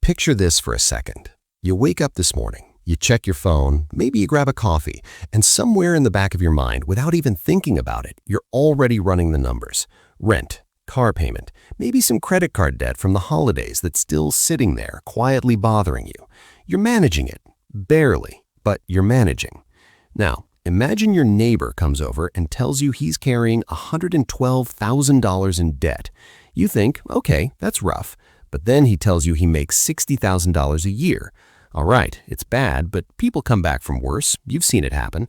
Picture this for a second. You wake up this morning, you check your phone, maybe you grab a coffee, and somewhere in the back of your mind, without even thinking about it, you're already running the numbers. Rent, car payment, maybe some credit card debt from the holidays that's still sitting there, quietly bothering you. You're managing it. Barely, but you're managing. Now, imagine your neighbor comes over and tells you he's carrying $112,000 in debt. You think, okay, that's rough. But then he tells you he makes $60,000 a year. All right, it's bad, but people come back from worse. You've seen it happen.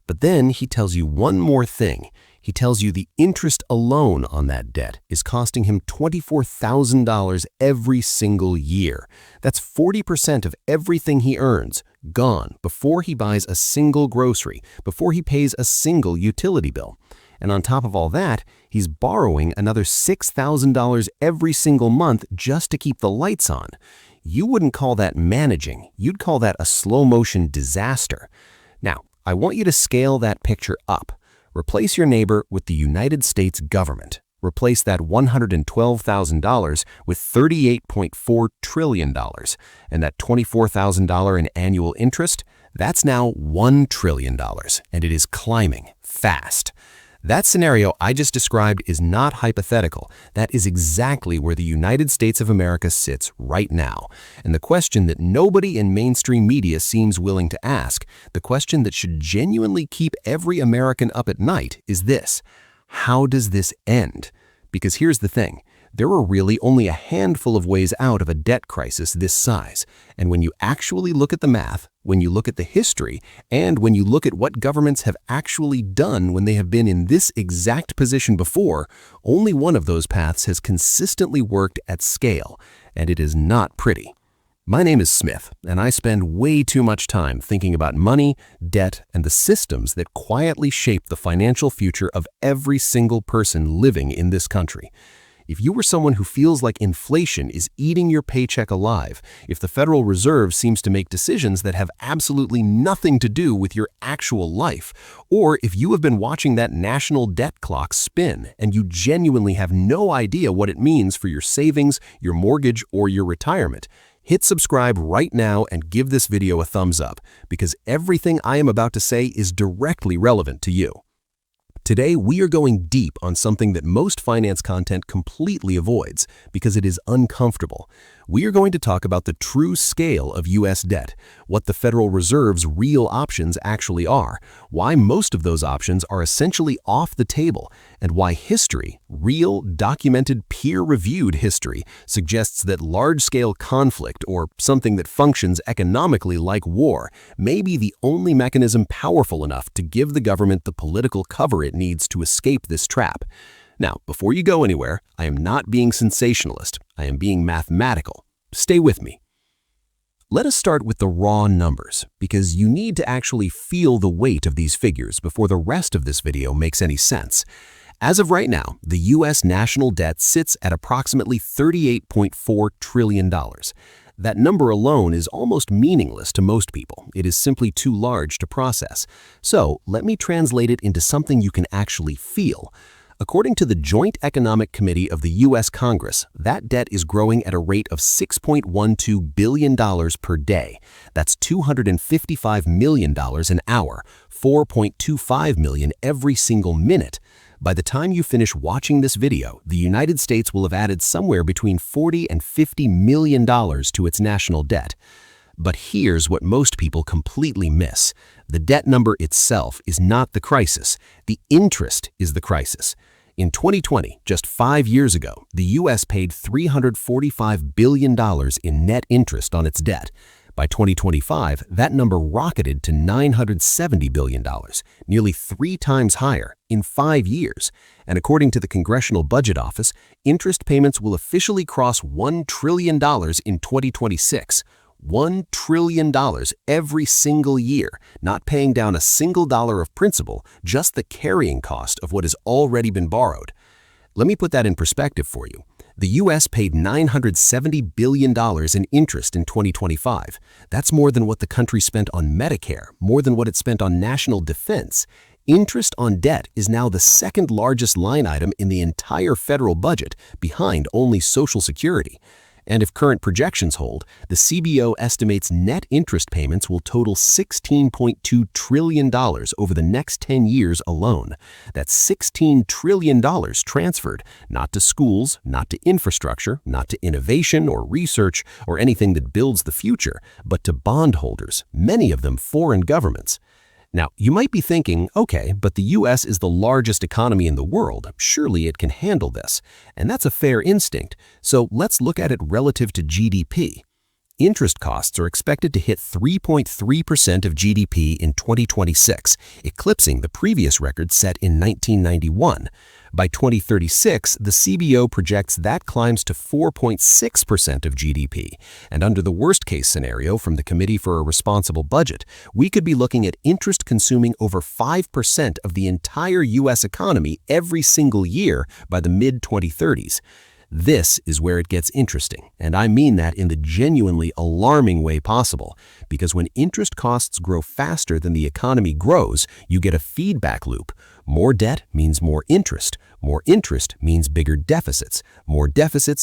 But then he tells you one more thing. He tells you the interest alone on that debt is costing him $24,000 every single year. That's 40% of everything he earns, gone before he buys a single grocery, before he pays a single utility bill. And on top of all that, he's borrowing another $6,000 every single month just to keep the lights on. You wouldn't call that managing. You'd call that a slow-motion disaster. Now, I want you to scale that picture up. Replace your neighbor with the United States government. Replace that $112,000 with $38.4 trillion. And that $24,000 in annual interest, that's now $1 trillion, and it is climbing fast. That scenario I just described is not hypothetical. That is exactly where the United States of America sits right now. And the question that nobody in mainstream media seems willing to ask, the question that should genuinely keep every American up at night is this: how does this end? Because here's the thing. There are really only a handful of ways out of a debt crisis this size. And when you actually look at the math, when you look at the history, and when you look at what governments have actually done when they have been in this exact position before, only one of those paths has consistently worked at scale, and it is not pretty. My name is Smith, and I spend way too much time thinking about money, debt, and the systems that quietly shape the financial future of every single person living in this country. If you were someone who feels like inflation is eating your paycheck alive, if the Federal Reserve seems to make decisions that have absolutely nothing to do with your actual life, or if you have been watching that national debt clock spin and you genuinely have no idea what it means for your savings, your mortgage, or your retirement, hit subscribe right now and give this video a thumbs up, because everything I am about to say is directly relevant to you. Today, we are going deep on something that most finance content completely avoids because it is uncomfortable. We are going to talk about the true scale of U.S. debt, what the Federal Reserve's real options actually are, why most of those options are essentially off the table, and why history, real, documented, peer-reviewed history, suggests that large-scale conflict, or something that functions economically like war, may be the only mechanism powerful enough to give the government the political cover it needs to escape this trap. Now, before you go anywhere, I am not being sensationalist. I am being mathematical. Stay with me. Let us start with the raw numbers, because you need to actually feel the weight of these figures before the rest of this video makes any sense. As of right now, the U.S. national debt sits at approximately $38.4 trillion. That number alone is almost meaningless to most people. It is simply too large to process. So let me translate it into something you can actually feel. According to the Joint Economic Committee of the U.S. Congress, that debt is growing at a rate of $6.12 billion per day. That's $255 million an hour, $4.25 million every single minute. By the time you finish watching this video, the United States will have added somewhere between $40 and $50 million to its national debt. But here's what most people completely miss. The debt number itself is not the crisis. The interest is the crisis. In 2020, just 5 years ago, the U.S. paid $345 billion in net interest on its debt. By 2025, that number rocketed to $970 billion, nearly 3 times higher in 5 years. And according to the Congressional Budget Office, interest payments will officially cross $1 trillion in 2026. $1 trillion every single year, not paying down a single dollar of principal, just the carrying cost of what has already been borrowed. Let me put that in perspective for you. The U.S. paid $970 billion in interest in 2025. That's more than what the country spent on Medicare, more than what it spent on national defense. Interest on debt is now the second largest line item in the entire federal budget, behind only Social Security. And if current projections hold, the CBO estimates net interest payments will total $16.2 trillion over the next 10 years alone. That's $16 trillion transferred, not to schools, not to infrastructure, not to innovation or research or anything that builds the future, but to bondholders, many of them foreign governments. Now, you might be thinking, okay, but the US is the largest economy in the world. Surely it can handle this. And that's a fair instinct. So let's look at it relative to GDP. Interest costs are expected to hit 3.3% of GDP in 2026, eclipsing the previous record set in 1991. By 2036, the CBO projects that climbs to 4.6% of GDP. And under the worst-case scenario from the Committee for a Responsible Budget, we could be looking at interest consuming over 5% of the entire U.S. economy every single year by the mid-2030s. This is where it gets interesting, and I mean that in the genuinely alarming way possible, because when interest costs grow faster than the economy grows, you get a feedback loop. More debt means more interest means bigger deficits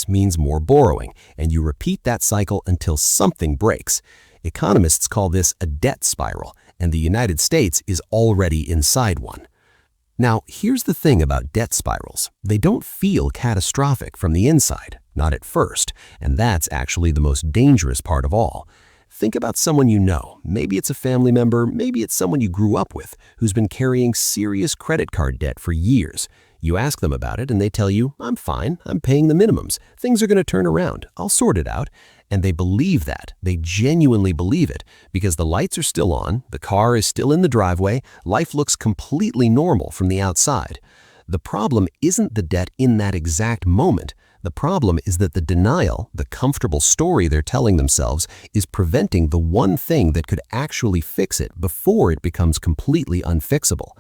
means more borrowing, and you repeat that cycle until something breaks. Economists call this a debt spiral, and the United States is already inside one. Now, here's the thing about debt spirals. They don't feel catastrophic from the inside, not at first, and that's actually the most dangerous part of all. Think about someone you know. Maybe it's a family member, maybe it's someone you grew up with who's been carrying serious credit card debt for years. You ask them about it and they tell you, I'm fine, I'm paying the minimums, things are going to turn around, I'll sort it out. And they believe that. They genuinely believe it because the lights are still on, the car is still in the driveway, life looks completely normal from the outside. The problem isn't the debt in that exact moment. The problem is that the denial, the comfortable story they're telling themselves, is preventing the one thing that could actually fix it before it becomes completely unfixable.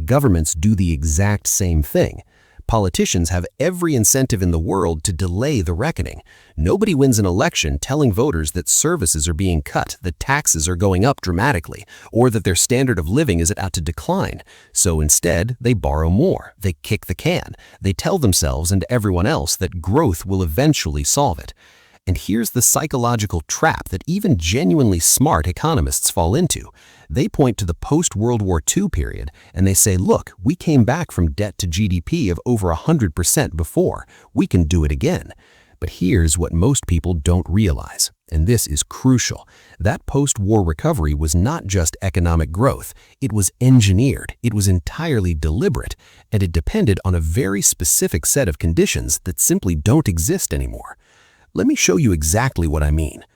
Governments do the exact same thing. Politicians have every incentive in the world to delay the reckoning. Nobody wins an election telling voters that services are being cut, that taxes are going up dramatically, or that their standard of living is about to decline. So instead, they borrow more. They kick the can. They tell themselves and everyone else that growth will eventually solve it. And here's the psychological trap that even genuinely smart economists fall into. They point to the post-World War II period and they say, look, we came back from debt to GDP of over 100% before. We can do it again. But here's what most people don't realize, and this is crucial. That post-war recovery was not just economic growth. It was engineered. It was entirely deliberate, and it depended on a very specific set of conditions that simply don't exist anymore. Let me show you exactly what I mean.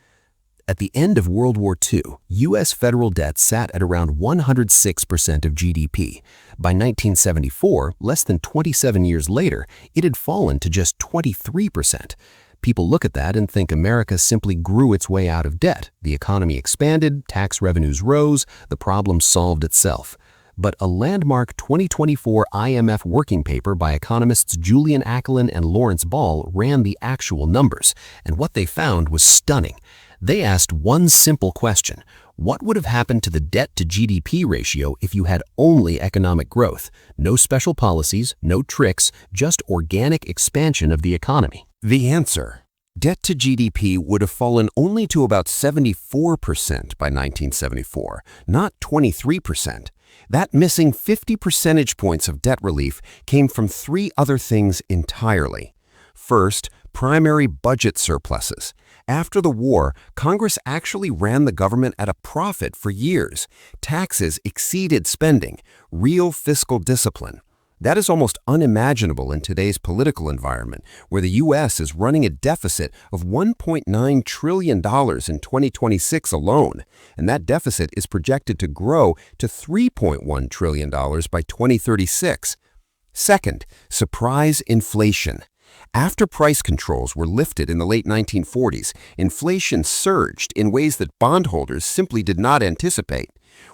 At the end of World War II, U.S. federal debt sat at around 106% of GDP. By 1974, less than 27 years later, it had fallen to just 23%. People look at that and think America simply grew its way out of debt. The economy expanded, tax revenues rose, the problem solved itself. But a landmark 2024 IMF working paper by economists Julian Ackland and Lawrence Ball ran the actual numbers, and what they found was stunning. They asked one simple question: what would have happened to the debt-to-GDP ratio if you had only economic growth? No special policies, no tricks, just organic expansion of the economy. The answer: debt to GDP would have fallen only to about 74% by 1974, not 23%. That missing 50 percentage points of debt relief came from three other things entirely. First, primary budget surpluses. After the war, Congress actually ran the government at a profit for years. Taxes exceeded spending, real fiscal discipline. That is almost unimaginable in today's political environment, where the U.S. is running a deficit of $1.9 trillion in 2026 alone, and that deficit is projected to grow to $3.1 trillion by 2036. Second, surprise inflation. After price controls were lifted in the late 1940s, inflation surged in ways that bondholders simply did not anticipate.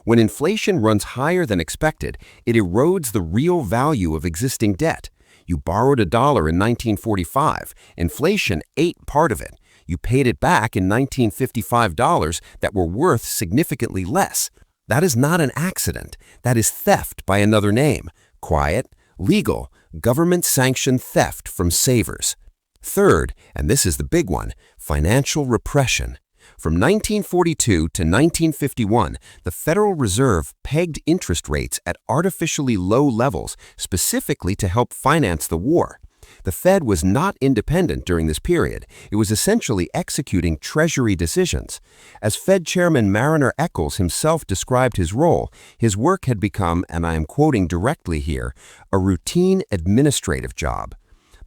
When inflation runs higher than expected, it erodes the real value of existing debt. You borrowed $1 in 1945. Inflation ate part of it. You paid it back in 1955 dollars that were worth significantly less. That is not an accident. That is theft by another name. Quiet, legal, government-sanctioned theft from savers. Third, and this is the big one, financial repression. From 1942 to 1951, the Federal Reserve pegged interest rates at artificially low levels specifically to help finance the war. The Fed was not independent during this period. It was essentially executing Treasury decisions. As Fed Chairman Mariner Eccles himself described his role, his work had become, and I am quoting directly here, a routine administrative job.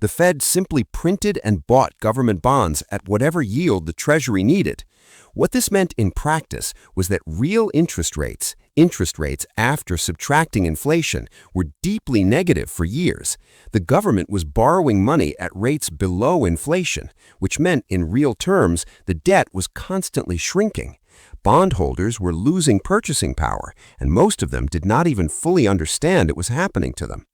The Fed simply printed and bought government bonds at whatever yield the Treasury needed. What this meant in practice was that real interest rates after subtracting inflation, were deeply negative for years. The government was borrowing money at rates below inflation, which meant in real terms the debt was constantly shrinking. Bondholders were losing purchasing power, and most of them did not even fully understand it was happening to them.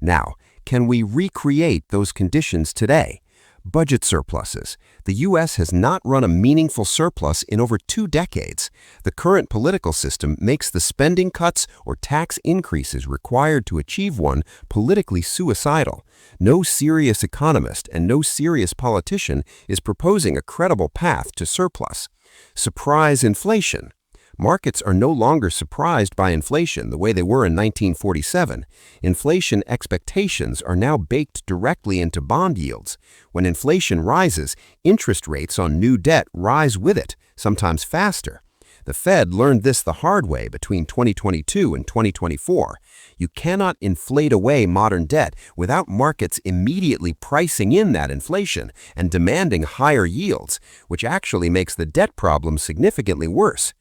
Now, can we recreate those conditions today? Budget surpluses. The U.S. has not run a meaningful surplus in over 2 decades. The current political system makes the spending cuts or tax increases required to achieve one politically suicidal. No serious economist and no serious politician is proposing a credible path to surplus. Surprise inflation. Markets are no longer surprised by inflation the way they were in 1947. Inflation expectations are now baked directly into bond yields. When inflation rises, interest rates on new debt rise with it, sometimes faster. The Fed learned this the hard way between 2022 and 2024. You cannot inflate away modern debt without markets immediately pricing in that inflation and demanding higher yields, which actually makes the debt problem significantly worse.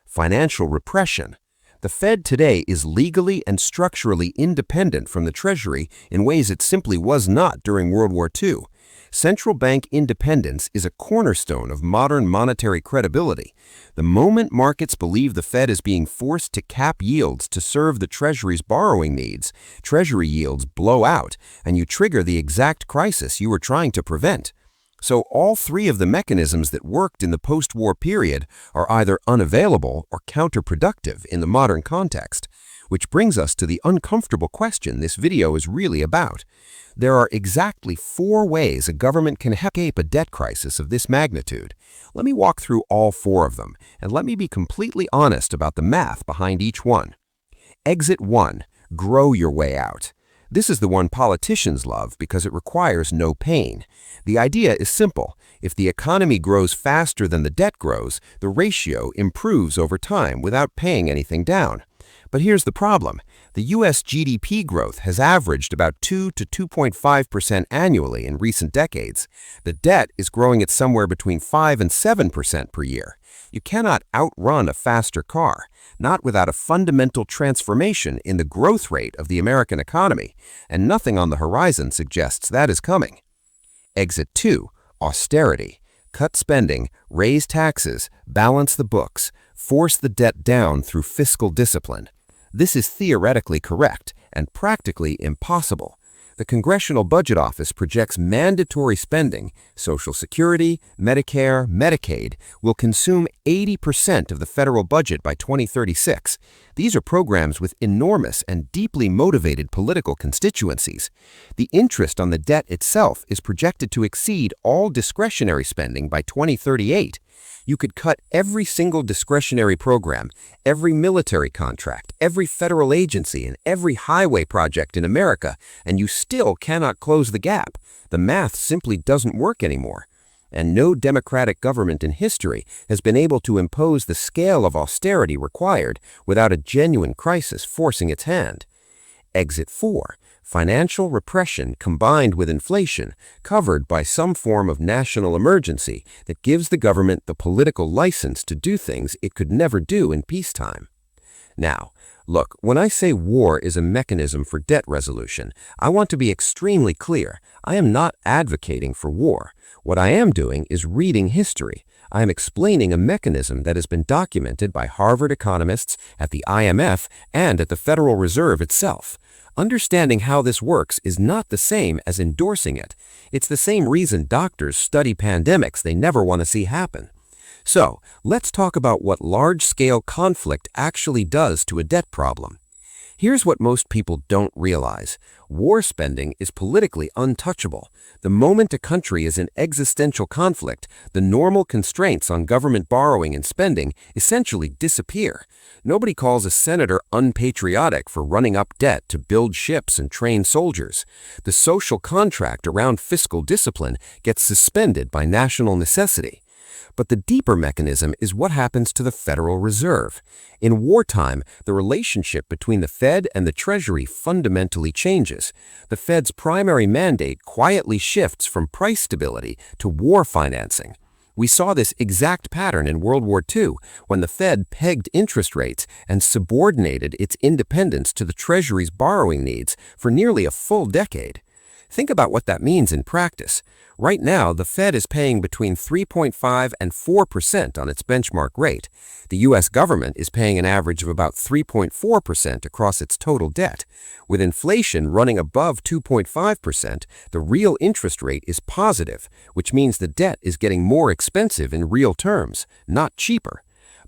Financial repression. The Fed today is legally and structurally independent from the Treasury in ways it simply was not during World War II. Central bank independence is a cornerstone of modern monetary credibility. The moment markets believe the Fed is being forced to cap yields to serve the Treasury's borrowing needs, Treasury yields blow out, and you trigger the exact crisis you were trying to prevent. So all 3 of the mechanisms that worked in the post-war period are either unavailable or counterproductive in the modern context, which brings us to the uncomfortable question this video is really about. There are exactly 4 ways a government can escape a debt crisis of this magnitude. Let me walk through all 4 of them, and let me be completely honest about the math behind each one. Exit 1. Grow your way out. This is the one politicians love because it requires no pain. The idea is simple. If the economy grows faster than the debt grows, the ratio improves over time without paying anything down. But here's the problem. The U.S. GDP growth has averaged about 2 to 2.5% annually in recent decades. The debt is growing at somewhere between 5 and 7% per year. You cannot outrun a faster car, not without a fundamental transformation in the growth rate of the American economy, and nothing on the horizon suggests that is coming. Exit 2. Austerity. Cut spending, raise taxes, balance the books, force the debt down through fiscal discipline. This is theoretically correct and practically impossible. The Congressional Budget Office projects mandatory spending, Social Security, Medicare, Medicaid, will consume 80% of the federal budget by 2036. These are programs with enormous and deeply motivated political constituencies. The interest on the debt itself is projected to exceed all discretionary spending by 2038. You could cut every single discretionary program, every military contract, every federal agency, and every highway project in America, and you still cannot close the gap. The math simply doesn't work anymore. And no democratic government in history has been able to impose the scale of austerity required without a genuine crisis forcing its hand. Exit 4. Financial repression combined with inflation, covered by some form of national emergency that gives the government the political license to do things it could never do in peacetime. Now, look, when I say war is a mechanism for debt resolution, I want to be extremely clear. I am not advocating for war. What I am doing is reading history. I am explaining a mechanism that has been documented by Harvard economists, at the IMF, and at the Federal Reserve itself. Understanding how this works is not the same as endorsing it. It's the same reason doctors study pandemics they never want to see happen. So, let's talk about what large-scale conflict actually does to a debt problem. Here's what most people don't realize. War spending is politically untouchable. The moment a country is in existential conflict, the normal constraints on government borrowing and spending essentially disappear. Nobody calls a senator unpatriotic for running up debt to build ships and train soldiers. The social contract around fiscal discipline gets suspended by national necessity. But the deeper mechanism is what happens to the Federal Reserve. In wartime, the relationship between the Fed and the Treasury fundamentally changes. The Fed's primary mandate quietly shifts from price stability to war financing. We saw this exact pattern in World War II, when the Fed pegged interest rates and subordinated its independence to the Treasury's borrowing needs for nearly a full decade. Think about what that means in practice. Right now, the Fed is paying between 3.5 and 4% on its benchmark rate. The U.S. government is paying an average of about 3.4% across its total debt. With inflation running above 2.5%, the real interest rate is positive, which means the debt is getting more expensive in real terms, not cheaper.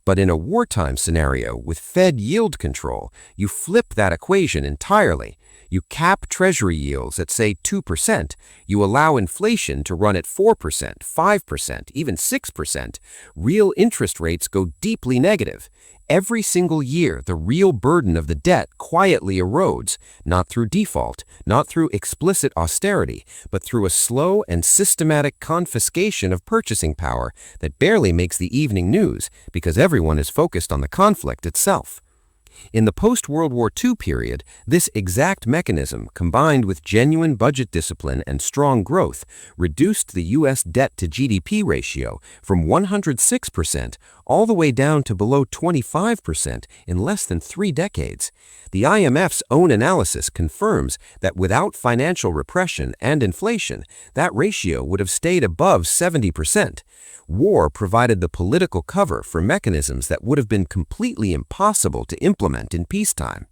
But in a wartime scenario with Fed yield control, you flip that equation entirely. You cap Treasury yields at, say, 2%. You allow inflation to run at 4%, 5%, even 6%. Real interest rates go deeply negative. Every single year, the real burden of the debt quietly erodes, not through default, not through explicit austerity, but through a slow and systematic confiscation of purchasing power that barely makes the evening news because everyone is focused on the conflict itself. In the post-World War II period, this exact mechanism, combined with genuine budget discipline and strong growth, reduced the U.S. debt-to-GDP ratio from 106% all the way down to below 25% in less than 3 decades. The IMF's own analysis confirms that without financial repression and inflation, that ratio would have stayed above 70%. War provided the political cover for mechanisms that would have been completely impossible to implement in peacetime.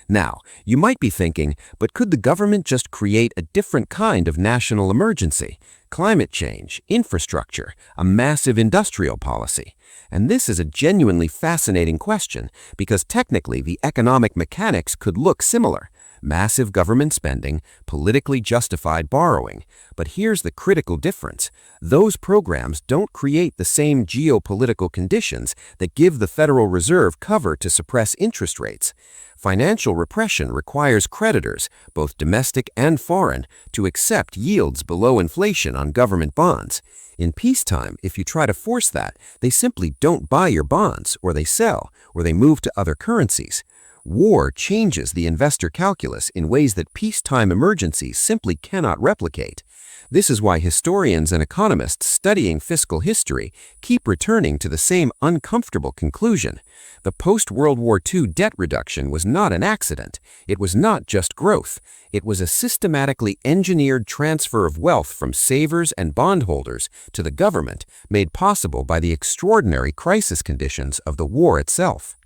Now, you might be thinking, but could the government just create a different kind of national emergency? Climate change, infrastructure, a massive industrial policy? And this is a genuinely fascinating question because technically the economic mechanics could look similar. Massive government spending, politically justified borrowing. But here's the critical difference. Those programs don't create the same geopolitical conditions that give the Federal Reserve cover to suppress interest rates. Financial repression requires creditors, both domestic and foreign, to accept yields below inflation on government bonds. In peacetime, if you try to force that, they simply don't buy your bonds, or they sell, or they move to other currencies. War changes the investor calculus in ways that peacetime emergencies simply cannot replicate. This is why historians and economists studying fiscal history keep returning to the same uncomfortable conclusion. The post-World War II debt reduction was not an accident. It was not just growth. It was a systematically engineered transfer of wealth from savers and bondholders to the government, made possible by the extraordinary crisis conditions of the war itself.